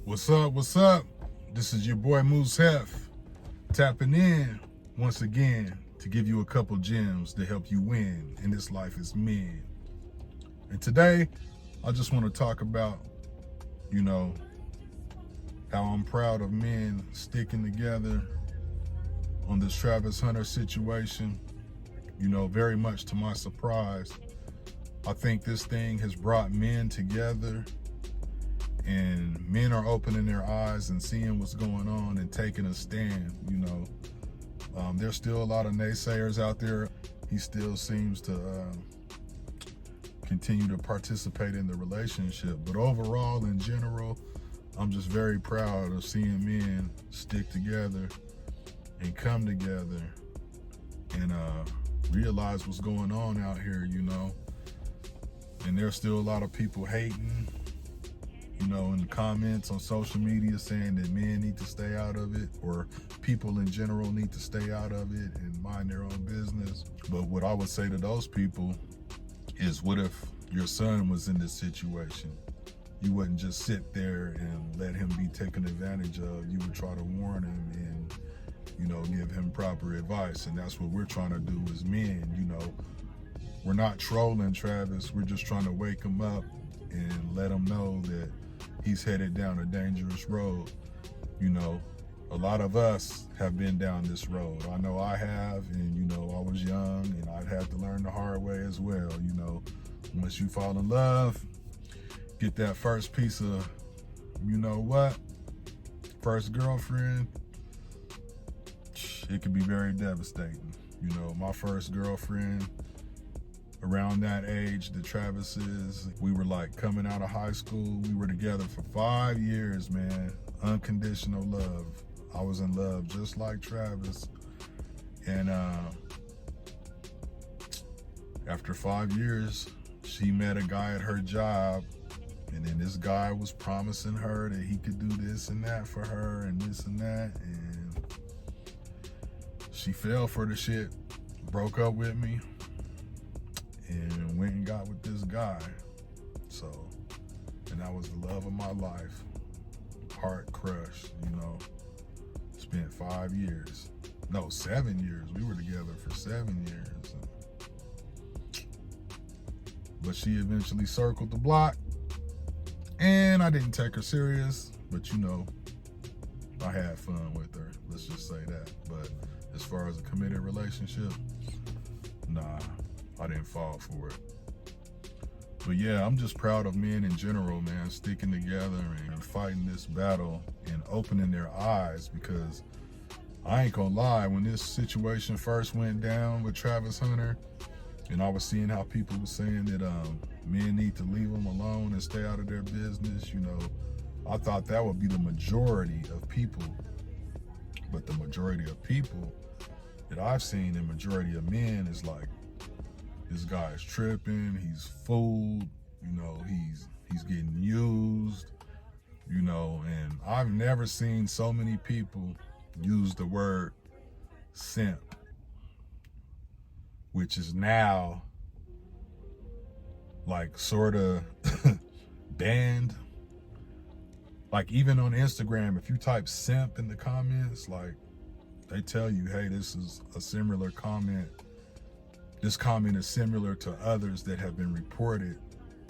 What's up? What's up? This is your boy Moose Hef, tapping in once again to give you a couple gems to help you win in this life as men. And today, I just want to talk about, how I'm proud of men sticking together on this Travis Hunter situation. Very much to my surprise, I think this thing has brought men together, and men are opening their eyes and seeing what's going on and taking a stand. There's still a lot of naysayers out there. He still seems to continue to participate in the relationship, but overall, in general, I'm just very proud of seeing men stick together and come together and realize what's going on out here. And there's still a lot of people hating, in the comments on social media, saying that men need to stay out of it, or people in general need to stay out of it and mind their own business. But what I would say to those people is, what if your son was in this situation? You wouldn't just sit there and let him be taken advantage of. You would try to warn him and, give him proper advice. And that's what we're trying to do as men. We're not trolling Travis. We're just trying to wake him up and let him know that he's headed down a dangerous road. A lot of us have been down this road. I know I have, and I was young and I'd have to learn the hard way as well. Once you fall in love, get that first piece of, first girlfriend, it can be very devastating. My first girlfriend, around that age that Travis is, we were like coming out of high school. We were together for 5 years, man. Unconditional love. I was in love just like Travis. And after 5 years, she met a guy at her job, and then this guy was promising her that he could do this and that for her and this and that, and she fell for the shit, broke up with me, and went and got with this guy. And that was the love of my life. Heart crushed, Spent 5 years. No, 7 years. We were together for 7 years. But she eventually circled the block, and I didn't take her serious, but I had fun with her. Let's just say that. But as far as a committed relationship, nah, I didn't fall for it. But yeah, I'm just proud of men in general, man, sticking together and fighting this battle and opening their eyes, because I ain't gonna lie, when this situation first went down with Travis Hunter, and I was seeing how people were saying that men need to leave them alone and stay out of their business, I thought that would be the majority of people. But the majority of people that I've seen, the majority of men, is like, this guy's tripping, he's fooled, he's getting used, and I've never seen so many people use the word simp, which is now like sort of banned. Like, even on Instagram, if you type simp in the comments, like, they tell you, hey, this is a similar comment. This comment is similar to others that have been reported.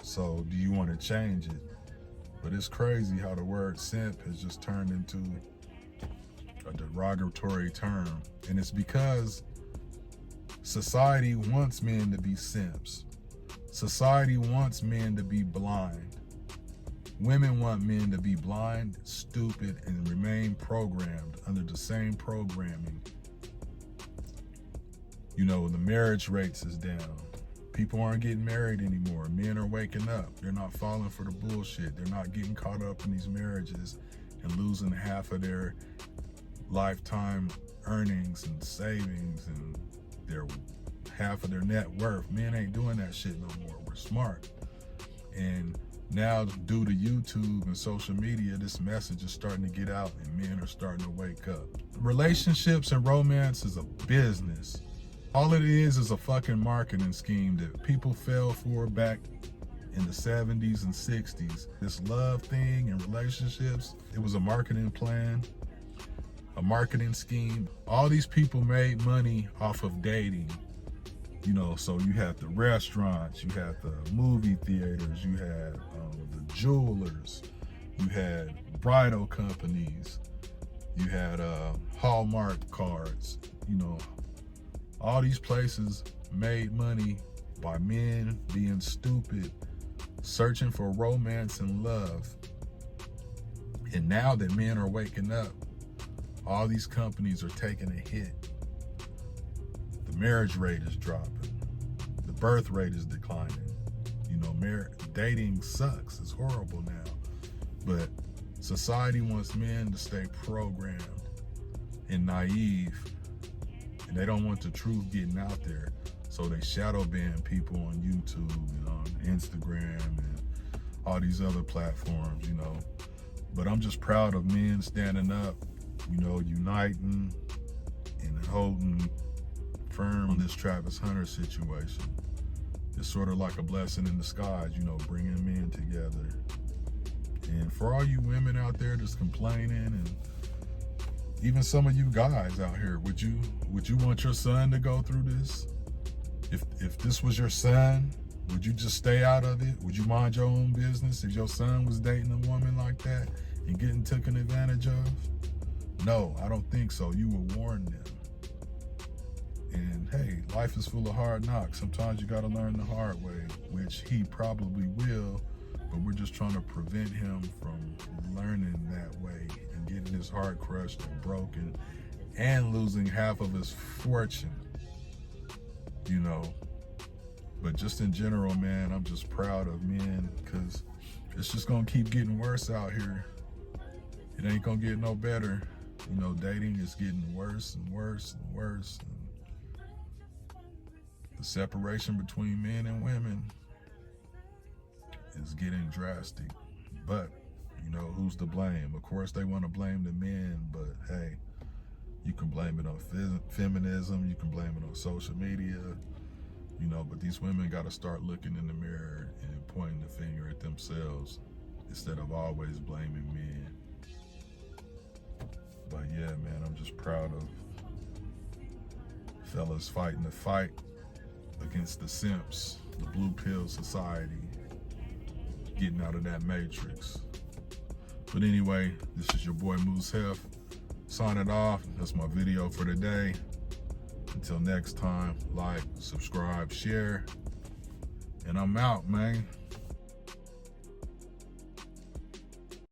So do you want to change it? But it's crazy how the word simp has just turned into a derogatory term. And it's because society wants men to be simps. Society wants men to be blind. Women want men to be blind, stupid, and remain programmed under the same programming. The marriage rates is down. People aren't getting married anymore. Men are waking up. They're not falling for the bullshit. They're not getting caught up in these marriages and losing half of their lifetime earnings and savings and their half of their net worth. Men ain't doing that shit no more. We're smart. And now, due to YouTube and social media, this message is starting to get out, and men are starting to wake up. Relationships and romance is a business. All it is a fucking marketing scheme that people fell for back in the 70s and 60s. This love thing and relationships, it was a marketing plan, a marketing scheme. All these people made money off of dating. You know, so you had the restaurants, you had the movie theaters, you had the jewelers, you had bridal companies, you had Hallmark cards. You know, all these places made money by men being stupid, searching for romance and love. And now that men are waking up, all these companies are taking a hit. The marriage rate is dropping. The birth rate is declining. You know, dating sucks. It's horrible now. But society wants men to stay programmed and naive, and they don't want the truth getting out there. So they shadow ban people on YouTube and on Instagram and all these other platforms, you know. But I'm just proud of men standing up, you know, uniting and holding firm on this Travis Hunter situation. It's sort of like a blessing in disguise, you know, bringing men together. And for all you women out there that's complaining, and even some of you guys out here, would you want your son to go through this? If this was your son, would you just stay out of it? Would you mind your own business if your son was dating a woman like that and getting taken advantage of? No, I don't think so. You will warn them. And hey, life is full of hard knocks. Sometimes you gotta learn the hard way, which he probably will, but we're just trying to prevent him from learning that way and getting his heart crushed and broken and losing half of his fortune, you know. But just in general, man, I'm just proud of men, because it's just gonna keep getting worse out here. It ain't gonna get no better. You know, dating is getting worse and worse and worse. And the separation between men and women is getting drastic. But, you know, who's to blame? Of course, they want to blame the men, but hey, you can blame it on feminism, you can blame it on social media, you know, but these women got to start looking in the mirror and pointing the finger at themselves instead of always blaming men. But yeah, man, I'm just proud of fellas fighting the fight against the Simps, the blue pill society, getting out of that matrix. But anyway, this is your boy Moose Hef signing off. That's my video for today. Until next time, like, subscribe, share, and I'm out, man.